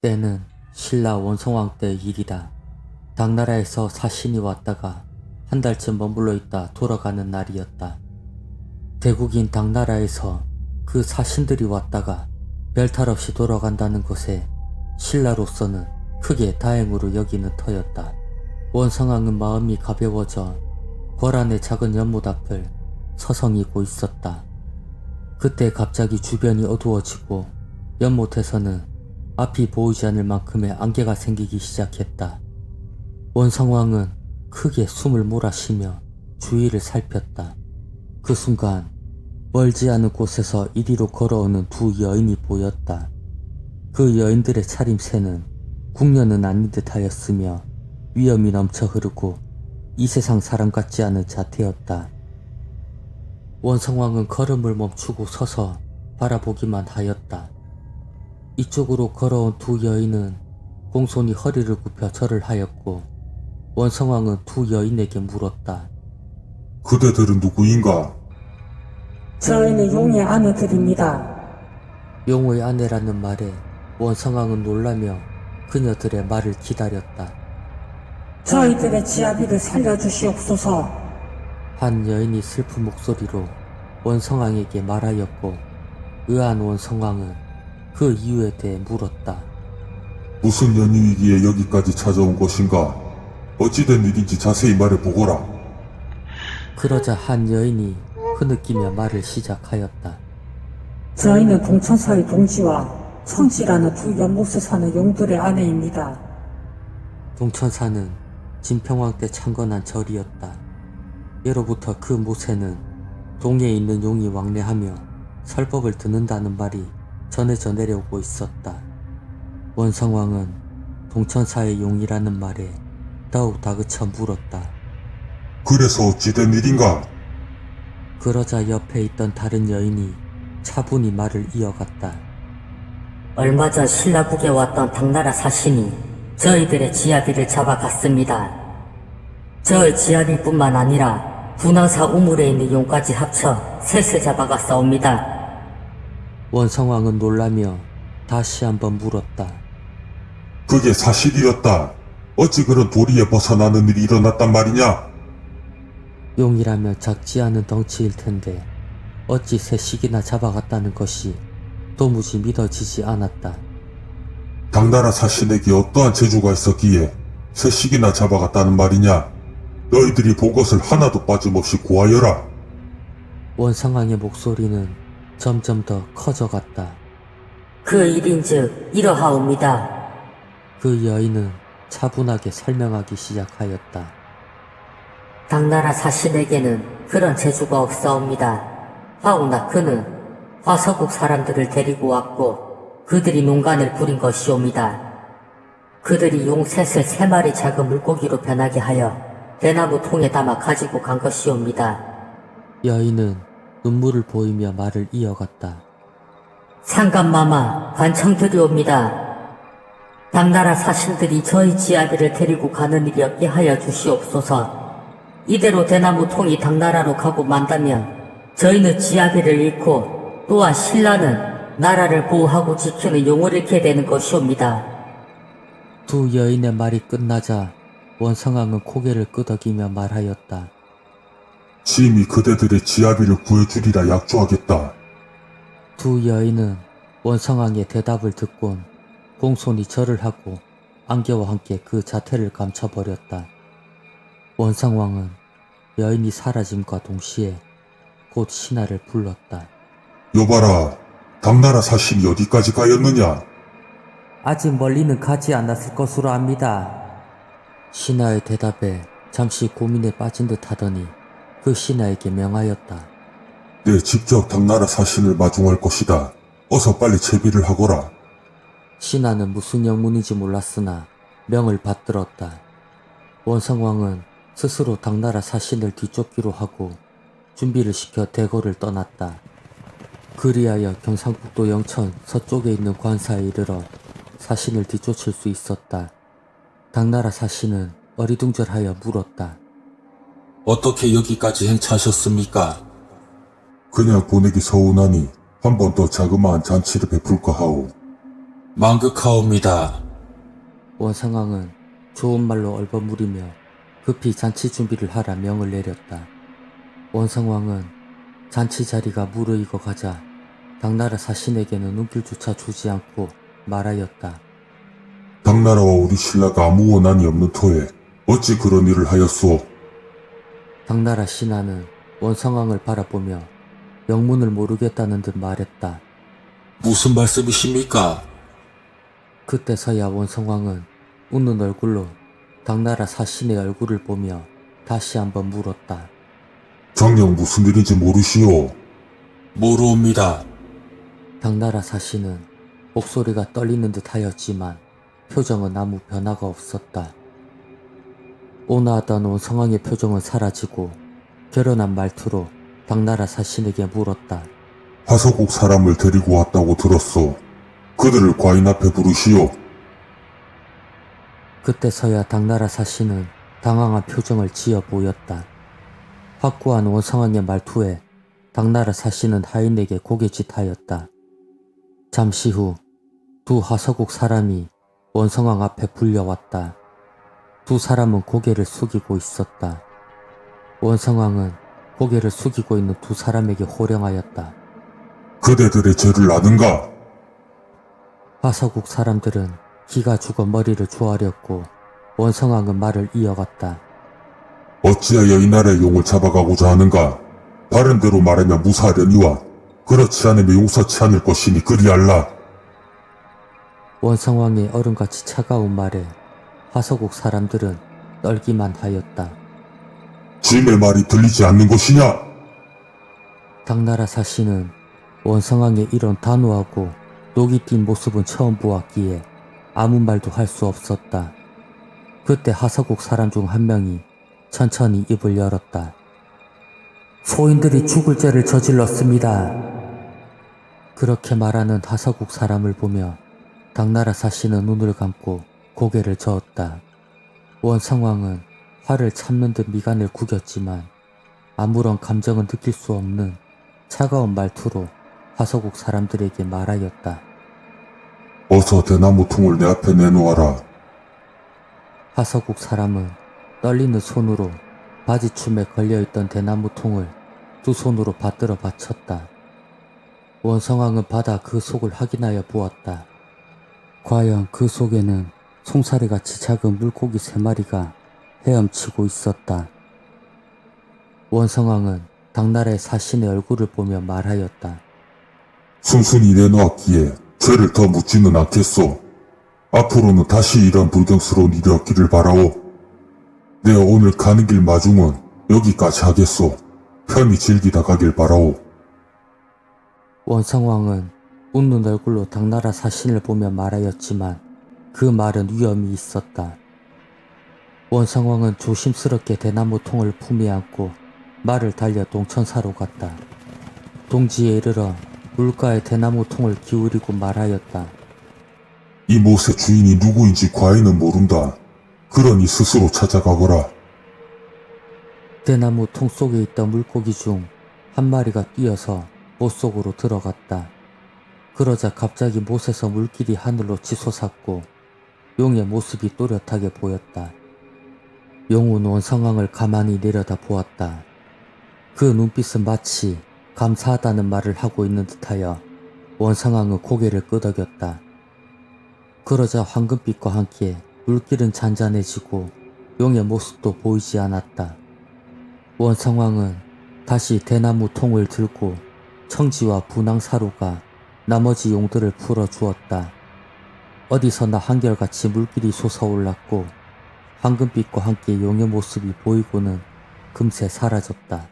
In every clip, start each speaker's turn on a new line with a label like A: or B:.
A: 때는 신라 원성왕 때 일이다. 당나라에서 사신이 왔다가 한 달쯤 머물러 있다 돌아가는 날이었다. 대국인 당나라에서 그 사신들이 왔다가 별탈 없이 돌아간다는 것에 신라로서는 크게 다행으로 여기는 터였다. 원성왕은 마음이 가벼워져 궐안의 작은 연못 앞을 서성이고 있었다. 그때 갑자기 주변이 어두워지고 연못에서는 앞이 보이지 않을 만큼의 안개가 생기기 시작했다. 원성왕은 크게 숨을 몰아쉬며 주위를 살폈다. 그 순간 멀지 않은 곳에서 이리로 걸어오는 두 여인이 보였다. 그 여인들의 차림새는 궁녀는 아닌 듯 하였으며 위엄이 넘쳐 흐르고 이 세상 사람 같지 않은 자태였다. 원성왕은 걸음을 멈추고 서서 바라보기만 하였다. 이쪽으로 걸어온 두 여인은 공손히 허리를 굽혀 절을 하였고 원성왕은 두 여인에게 물었다.
B: 그대들은 누구인가?
C: 저희는 용의 아내들입니다.
A: 용의 아내라는 말에 원성왕은 놀라며 그녀들의 말을 기다렸다.
C: 저희들의 지아비를 살려주시옵소서.
A: 한 여인이 슬픈 목소리로 원성왕에게 말하였고 의아한 원성왕은 그 이유에 대해 물었다.
B: 무슨 연유이기에 여기까지 찾아온 것인가? 어찌된 일인지 자세히 말해보거라.
A: 그러자 한 여인이 흐느끼며 말을 시작하였다.
C: 저희는 동천사의 동지와 성지라는 두 연못에 사는 용들의 아내입니다.
A: 동천사는 진평왕 때 창건한 절이었다. 예로부터 그 못에는 동에 있는 용이 왕래하며 설법을 듣는다는 말이 전해져 내려오고 있었다. 원성왕은 동천사의 용이라는 말에 더욱 다그쳐 물었다.
B: 그래서 어찌된 일인가?
A: 그러자 옆에 있던 다른 여인이 차분히 말을 이어갔다.
D: 얼마 전 신라국에 왔던 당나라 사신이 저희들의 지아비를 잡아갔습니다. 저의 지아비뿐만 아니라 분황사 우물에 있는 용까지 합쳐 셋을 잡아갔사옵니다.
A: 원성왕은 놀라며 다시 한번 물었다.
B: 그게 사실이었다. 어찌 그런 도리에 벗어나는 일이 일어났단 말이냐?
A: 용이라면 작지 않은 덩치일 텐데 어찌 셋씩이나 잡아갔다는 것이 도무지 믿어지지 않았다.
B: 당나라 사신에게 어떠한 재주가 있었기에 셋씩이나 잡아갔다는 말이냐? 너희들이 본 것을 하나도 빠짐없이 고하여라.
A: 원성왕의 목소리는 점점 더 커져갔다.
D: 그 일인즉 이러하옵니다.
A: 그 여인은 차분하게 설명하기 시작하였다.
D: 당나라 사신에게는 그런 재주가 없사옵니다. 하오나 그는 화서국 사람들을 데리고 왔고 그들이 농간을 부린 것이옵니다. 그들이 용 셋을 3마리 작은 물고기로 변하게 하여 대나무 통에 담아 가지고 간 것이옵니다.
A: 여인은 눈물을 보이며 말을 이어갔다.
D: 상감마마 간청드리옵니다. 당나라 사신들이 저희 지아비를 데리고 가는 일이 없게 하여 주시옵소서. 이대로 대나무 통이 당나라로 가고 만다면 저희는 지아비를 잃고 또한 신라는 나라를 보호하고 지키는 용을 잃게 되는 것이옵니다.
A: 두 여인의 말이 끝나자 원성왕은 고개를 끄덕이며 말하였다.
B: 심히 그대들의 지아비를 구해주리라 약조하겠다.
A: 두 여인은 원성왕의 대답을 듣곤 공손히 절을 하고 안개와 함께 그 자태를 감춰버렸다. 원성왕은 여인이 사라짐과 동시에 곧 신하를 불렀다.
B: 여봐라, 당나라 사신이 어디까지 가였느냐?
A: 아직 멀리는 가지 않았을 것으로 압니다. 신하의 대답에 잠시 고민에 빠진 듯 하더니 그 신하에게 명하였다.
B: 내 직접 당나라 사신을 마중할 것이다. 어서 빨리 채비를 하거라.
A: 신하는 무슨 영문인지 몰랐으나 명을 받들었다. 원성왕은 스스로 당나라 사신을 뒤쫓기로 하고 준비를 시켜 대궐을 떠났다. 그리하여 경상북도 영천 서쪽에 있는 관사에 이르러 사신을 뒤쫓을 수 있었다. 당나라 사신은 어리둥절하여 물었다.
E: 어떻게 여기까지 행차하셨습니까?
B: 그냥 보내기 서운하니 한 번 더 자그마한 잔치를 베풀까 하오.
E: 망극하옵니다.
A: 원상왕은 좋은 말로 얼버무리며 급히 잔치 준비를 하라 명을 내렸다. 원상왕은 잔치 자리가 무르익어 가자 당나라 사신에게는 눈길조차 주지 않고 말하였다.
B: 당나라와 우리 신라가 아무 원한이 없는 터에 어찌 그런 일을 하였소?
A: 당나라 신하는 원상왕을 바라보며 영문을 모르겠다는 듯 말했다.
E: 무슨 말씀이십니까?
A: 그때서야 원성왕은 웃는 얼굴로 당나라 사신의 얼굴을 보며 다시 한번 물었다.
B: 정녕 무슨 일인지 모르시오?
E: 모르옵니다.
A: 당나라 사신은 목소리가 떨리는 듯 하였지만 표정은 아무 변화가 없었다. 온화하던 원성왕의 표정은 사라지고 결연한 말투로 당나라 사신에게 물었다.
B: 화서국 사람을 데리고 왔다고 들었소. 그들을 과인 앞에 부르시오.
A: 그때서야 당나라 사신은 당황한 표정을 지어 보였다. 확고한 원성왕의 말투에 당나라 사신은 하인에게 고개짓하였다. 잠시 후 두 하서국 사람이 원성왕 앞에 불려왔다. 두 사람은 고개를 숙이고 있었다. 원성왕은 고개를 숙이고 있는 두 사람에게 호령하였다.
B: 그대들의 죄를 아는가?
A: 하서국 사람들은 기가 죽어 머리를 조아렸고 원성왕은 말을 이어갔다.
B: 어찌하여 이 나라의 용을 잡아가고자 하는가? 바른 대로 말하면 무사하려니와 그렇지 않으면 용서치 않을 것이니 그리할라.
A: 원성왕의 얼음같이 차가운 말에 하서국 사람들은 떨기만 하였다.
B: 짐의 말이 들리지 않는 것이냐?
A: 당나라 사신은 원성왕의 이런 단호하고 녹이 띈 모습은 처음 보았기에 아무 말도 할 수 없었다. 그때 하서국 사람 중 한 명이 천천히 입을 열었다. 소인들이 죽을 죄를 저질렀습니다. 그렇게 말하는 하서국 사람을 보며 당나라 사신은 눈을 감고 고개를 저었다. 원성왕은 화를 참는 듯 미간을 구겼지만 아무런 감정은 느낄 수 없는 차가운 말투로 하서국 사람들에게 말하였다.
B: 어서 대나무 통을 내 앞에 내놓아라.
A: 하서국 사람은 떨리는 손으로 바지춤에 걸려있던 대나무 통을 두 손으로 받들어 받쳤다. 원성왕은 받아 그 속을 확인하여 보았다. 과연 그 속에는 송사리같이 작은 물고기 3마리가 헤엄치고 있었다. 원성왕은 당나라의 사신의 얼굴을 보며 말하였다.
B: 순순히 내놓았기에 죄를 더 묻지는 않겠소. 앞으로는 다시 이런 불경스러운 일이 없기를 바라오. 내가 오늘 가는 길 마중은 여기까지 하겠소. 편히 즐기다 가길 바라오.
A: 원성왕은 웃는 얼굴로 당나라 사신을 보며 말하였지만 그 말은 위험이 있었다. 원성왕은 조심스럽게 대나무 통을 품에 안고 말을 달려 동천사로 갔다. 동지에 이르러 물가에 대나무 통을 기울이고 말하였다.
B: 이 못의 주인이 누구인지 과인은 모른다. 그러니 스스로 찾아가거라.
A: 대나무 통 속에 있던 물고기 중 한 마리가 뛰어서 못 속으로 들어갔다. 그러자 갑자기 못에서 물길이 하늘로 치솟았고 용의 모습이 또렷하게 보였다. 용은 원성왕을 가만히 내려다 보았다. 그 눈빛은 마치 감사하다는 말을 하고 있는 듯하여 원성왕은 고개를 끄덕였다. 그러자 황금빛과 함께 물길은 잔잔해지고 용의 모습도 보이지 않았다. 원성왕은 다시 대나무 통을 들고 청지와 분황사로가 나머지 용들을 풀어주었다. 어디서나 한결같이 물길이 솟아올랐고 황금빛과 함께 용의 모습이 보이고는 금세 사라졌다.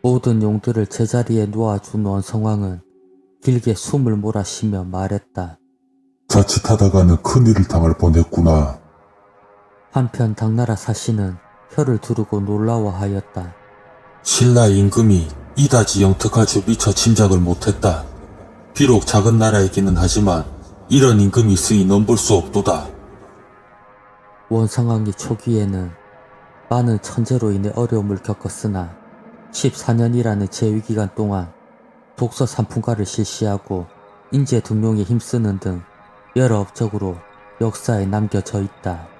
A: 모든 용들을 제자리에 놓아준 원성왕은 길게 숨을 몰아쉬며 말했다.
B: 자칫하다가는 큰일을 당할 뻔했구나.
A: 한편 당나라 사신은 혀를 두르고 놀라워하였다.
E: 신라 임금이 이다지 영특할 줄 미처 짐작을 못했다. 비록 작은 나라이기는 하지만 이런 임금이 있으니 넘볼 수 없도다.
A: 원성왕이 초기에는 많은 천재로 인해 어려움을 겪었으나 14년이라는 재위기간 동안 독서 3품가를 실시하고 인재 등용에 힘쓰는 등 여러 업적으로 역사에 남겨져 있다.